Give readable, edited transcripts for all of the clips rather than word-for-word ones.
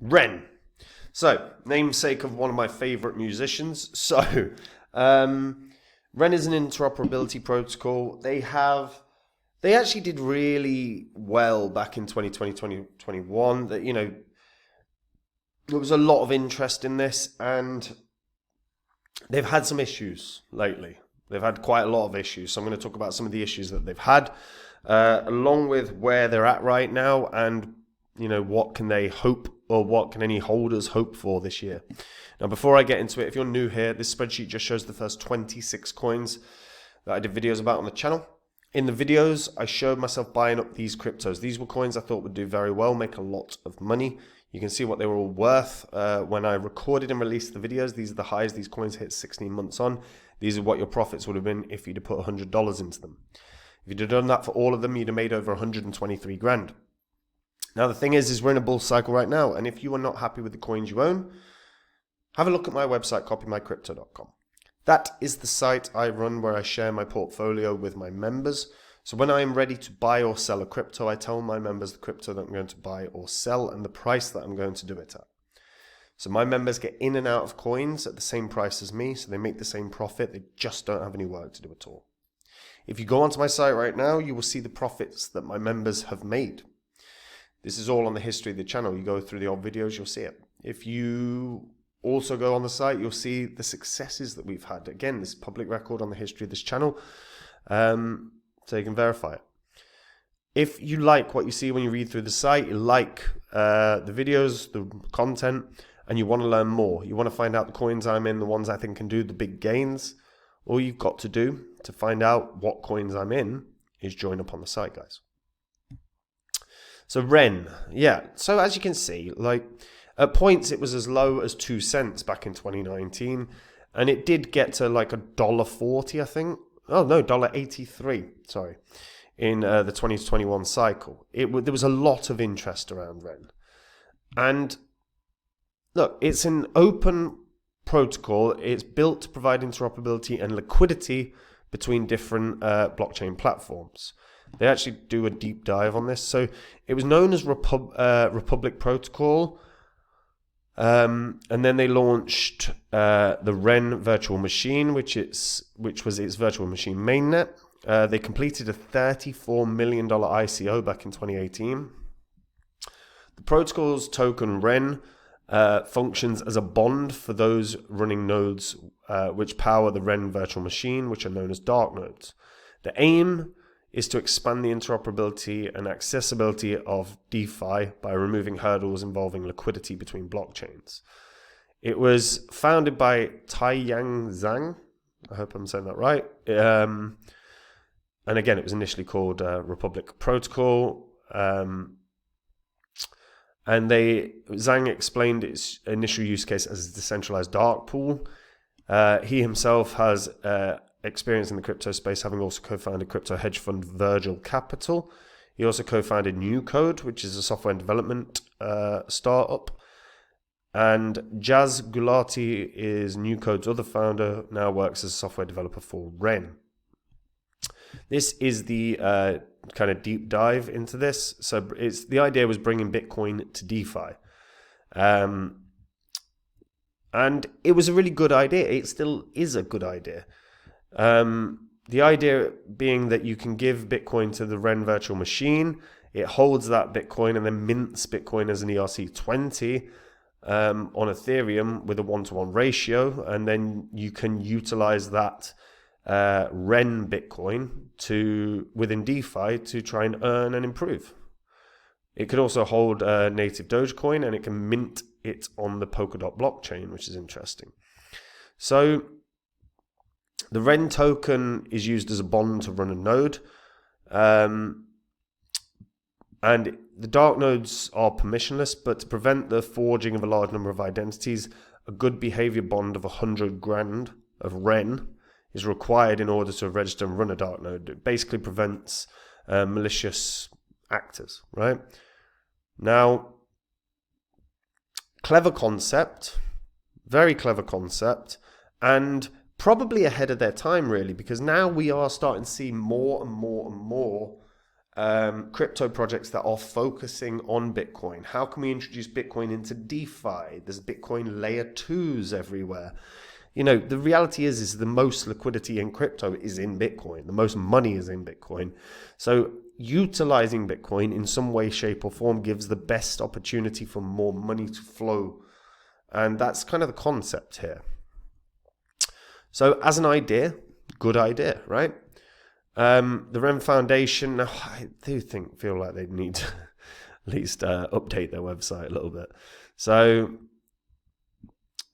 REN. So, namesake of one of my favorite musicians. So, REN is an interoperability protocol. They actually did really well back in 2020, 2021. That, there was a lot of interest in this, and they've had some issues lately. They've had quite a lot of issues. So I'm going to talk about some of the issues that they've had, along with where they're at right now, and what can they hope, or what can any holders hope for this year. Now, before I get into it, if you're new here, this spreadsheet just shows the first 26 coins that I did videos about on the channel. In the videos, I showed myself buying up these cryptos. These were coins I thought would do very well, make a lot of money. You can see what they were all worth when I recorded and released the videos. These are the highs these coins hit 16 months on. These are what your profits would have been if you'd have put $100 into them. If you'd have done that for all of them, you'd have made over 123 grand. Now, the thing is we're in a bull cycle right now, and if you are not happy with the coins you own, have a look at my website, copymycrypto.com. That is the site I run where I share my portfolio with my members. So when I am ready to buy or sell a crypto, I tell my members the crypto that I'm going to buy or sell and the price that I'm going to do it at. So my members get in and out of coins at the same price as me, so they make the same profit. They just don't have any work to do at all. If you go onto my site right now, you will see the profits that my members have made. This is all on the history of the channel. You go through the old videos, you'll see it. If you also go on the site, you'll see the successes that we've had. Again, this is public record on the history of this channel. So you can verify it. If you like what you see when you read through the site, you like the videos, the content, and you want to learn more, you want to find out the coins I'm in, the ones I think can do the big gains, all you've got to do to find out what coins I'm in is join up on the site, guys. So REN, yeah. So as you can see, at points it was as low as 2 cents back in 2019, and it did get to like $1.40, I think. Oh no, $1.83. Sorry, in the 2021 cycle, there was a lot of interest around REN, and look, it's an open protocol. It's built to provide interoperability and liquidity between different blockchain platforms. They actually do a deep dive on this. So it was known as Republic Protocol. And then they launched the REN virtual machine, which was its virtual machine mainnet. They completed a $34 million ICO back in 2018. The protocol's token REN functions as a bond for those running nodes which power the REN virtual machine, which are known as dark nodes. The aim is to expand the interoperability and accessibility of DeFi by removing hurdles involving liquidity between blockchains. It was founded by Taiyang Zhang. I hope I'm saying that right. And again, it was initially called Republic Protocol. And Zhang explained its initial use case as a decentralized dark pool. He himself has experience in the crypto space, having also co-founded crypto hedge fund Virgil Capital. He also co-founded New Code, which is a software development startup. And Jazz Gulati is New Code's other founder, now works as a software developer for REN. This is the kind of deep dive into this. So the idea was bringing Bitcoin to DeFi. And it was a really good idea. It still is a good idea. The idea being that you can give Bitcoin to the REN virtual machine, it holds that Bitcoin and then mints Bitcoin as an ERC20 on Ethereum with a 1-to-1 ratio, and then you can utilize that REN Bitcoin within DeFi to try and earn and improve. It could also hold native Dogecoin, and it can mint it on the Polkadot blockchain, which is interesting. So the REN token is used as a bond to run a node. And the dark nodes are permissionless, but to prevent the forging of a large number of identities, a good behavior bond of 100 grand of REN is required in order to register and run a dark node. It basically prevents malicious actors, right? Now, clever concept, very clever concept, and probably ahead of their time, really, because now we are starting to see more and more and more crypto projects that are focusing on Bitcoin. How can we introduce Bitcoin into DeFi? There's Bitcoin layer 2s everywhere. You know, the reality is the most liquidity in crypto is in Bitcoin. The most money is in Bitcoin. So utilizing Bitcoin in some way, shape or form gives the best opportunity for more money to flow. And that's kind of the concept here. So as an idea, good idea, right? The REN Foundation, I do feel like they need to at least update their website a little bit. So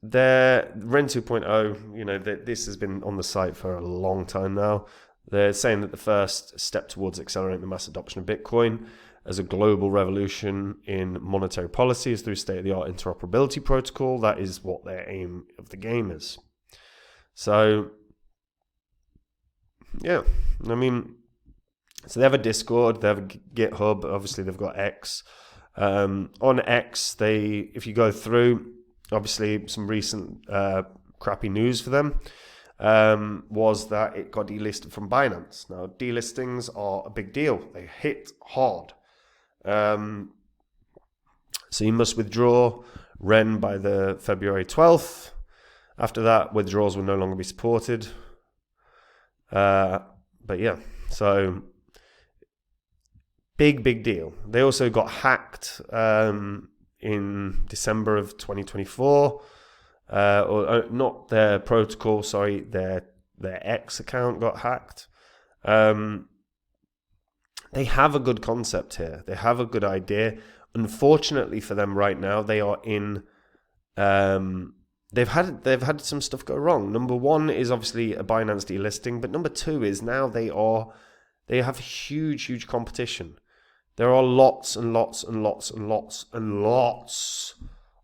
their REN 2.0, you know, this has been on the site for a long time now. They're saying that the first step towards accelerating the mass adoption of Bitcoin as a global revolution in monetary policy is through state-of-the-art interoperability protocol. That is what their aim of the game is. So, yeah, I mean, so they have a Discord, they have a GitHub, obviously they've got X. On X, if you go through, obviously some recent crappy news for them was that it got delisted from Binance. Now, delistings are a big deal. They hit hard. So you must withdraw REN by the February 12th. After that, withdrawals will no longer be supported. But yeah, so big deal. They also got hacked in December of 2024. Or not their protocol, sorry, their X account got hacked. They have a good concept here. They have a good idea. Unfortunately for them right now, they are in they've had some stuff go wrong. Number one is obviously a Binance delisting, but number two is now they have huge competition. There are lots and lots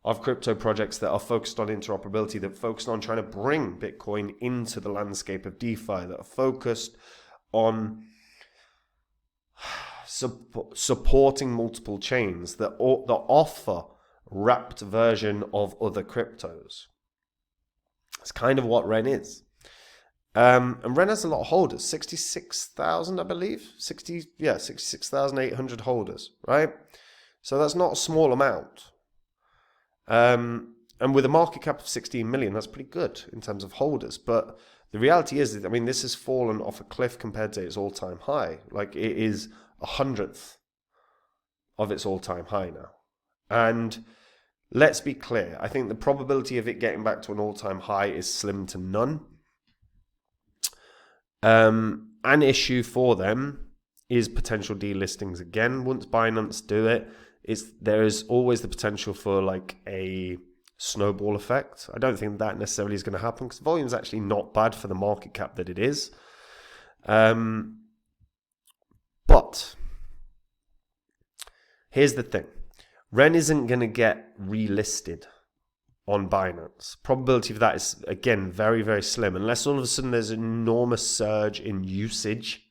of crypto projects that are focused on interoperability, that are focused on trying to bring Bitcoin into the landscape of DeFi, that are focused on supporting multiple chains, that offer wrapped version of other cryptos. It's kind of what REN is. And REN has a lot of holders, 66,000, I believe. 66,800 holders, right? So that's not a small amount. And with a market cap of 16 million, that's pretty good in terms of holders. But the reality is, I mean, this has fallen off a cliff compared to its all-time high. Like, it is 100th of its all-time high now. And let's be clear, I think the probability of it getting back to an all-time high is slim to none. An issue for them is potential delistings again. Once Binance do it, there is always the potential for like a snowball effect. I don't think that necessarily is going to happen because volume is actually not bad for the market cap that it is. But here's the thing. REN isn't going to get relisted on Binance. Probability of that is, again, very Slim. Unless all of a sudden there's an enormous surge in usage,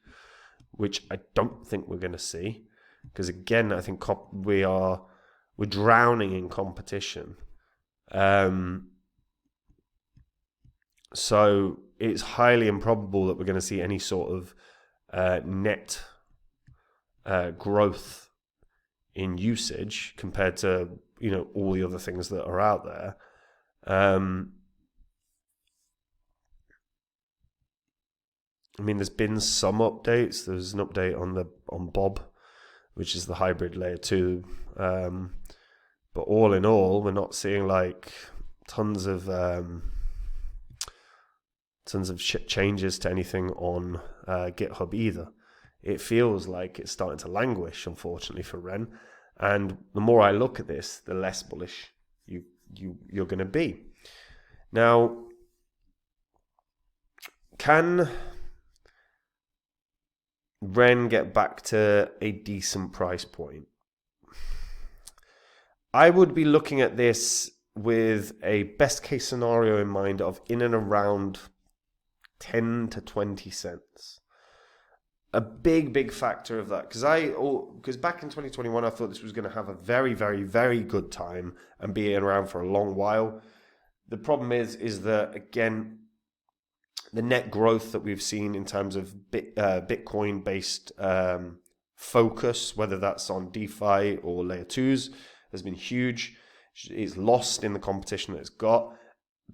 which I don't think we're going to see. Because again, I think we're drowning in competition. So it's highly improbable that we're going to see any sort of net growth in usage compared to, you know, all the other things that are out there. I mean, there's been some updates. There's an update on Bob, which is the hybrid layer 2. But all in all, we're not seeing like tons of changes to anything on GitHub either. It feels like it's starting to languish, unfortunately, for REN. And the more I look at this, the less bullish you're going to be. Now, can REN get back to a decent price point? I would be looking at this with a best case scenario in mind of in and around 10 to 20 cents. A big factor of that, because back in 2021 I thought this was going to have a very good time and be around for a long while. The problem is that, again, the net growth that we've seen in terms of Bitcoin based focus, whether that's on DeFi or layer 2s, has been huge. It's lost in the competition that it's got.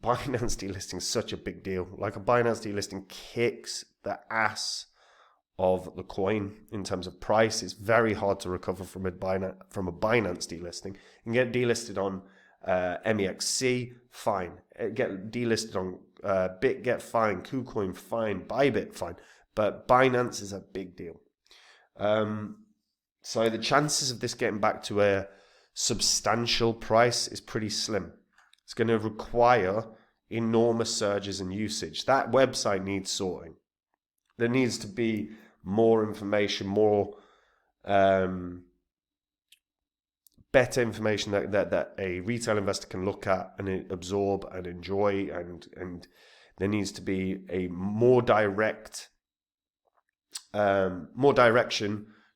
Binance delisting is such a big deal. Like, a Binance delisting kicks the ass of the coin in terms of price. It's very hard to recover from a Binance delisting. You can get delisted on MEXC, fine. Get delisted on BitGet, fine. KuCoin, fine. Bybit, fine. But Binance is a big deal. So the chances of this getting back to a substantial price is pretty slim. It's going to require enormous surges in usage. That website needs sorting. There needs to be more information, more better information that a retail investor can look at and absorb and enjoy, and there needs to be a more direction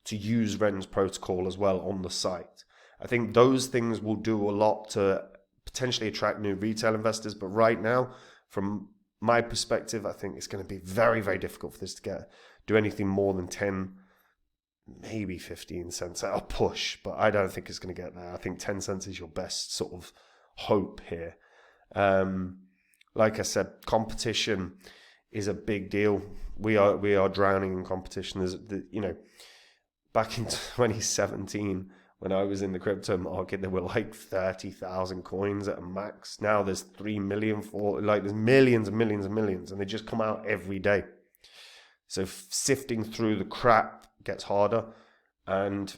to use REN's protocol as well on the site. I think those things will do a lot to potentially attract new retail investors, but right now, from my perspective, I think it's going to be very, very difficult for this to do anything more than 10, maybe 15 cents at a push, but I don't think it's going to get there. I think 10 cents is your best sort of hope here. Like I said, competition is a big deal. We are drowning in competition. Back in 2017, when I was in the crypto market, there were like 30,000 coins at a max. Now there's 3 million, there's millions and millions and millions, and they just come out every day. So sifting through the crap gets harder, and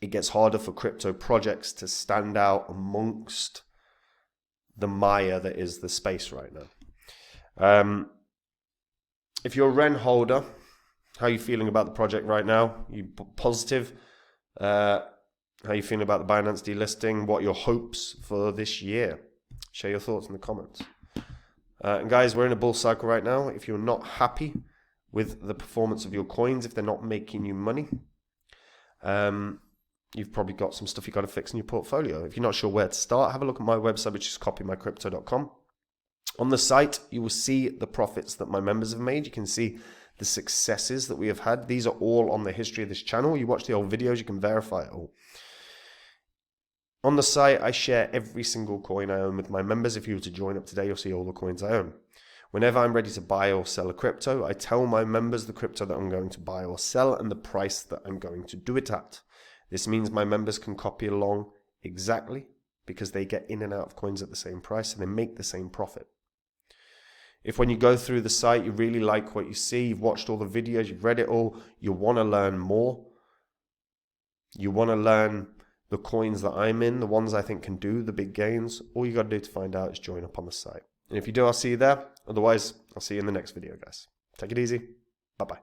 it gets harder for crypto projects to stand out amongst the mire that is the space right now. If you're a REN holder, how are you feeling about the project right now? You positive? How are you feeling about the Binance delisting? What are your hopes for this year? Share your thoughts in the comments. And guys, we're in a bull cycle right now. If you're not happy with the performance of your coins, if they're not making you money, you've probably got some stuff you've got to fix in your portfolio. If you're not sure where to start, have a look at my website, which is copymycrypto.com. On the site, you will see the profits that my members have made. You can see the successes that we have had. These are all on the history of this channel. You watch the old videos, you can verify it all. On the site, I share every single coin I own with my members. If you were to join up today, you'll see all the coins I own. Whenever I'm ready to buy or sell a crypto, I tell my members the crypto that I'm going to buy or sell and the price that I'm going to do it at. This means my members can copy along exactly, because they get in and out of coins at the same price and they make the same profit. If when you go through the site, you really like what you see, you've watched all the videos, you've read it all, you want to learn more, you want to learn the coins that I'm in, the ones I think can do the big gains, all you got to do to find out is join up on the site. And if you do, I'll see you there. Otherwise, I'll see you in the next video, guys. Take it easy. Bye-bye.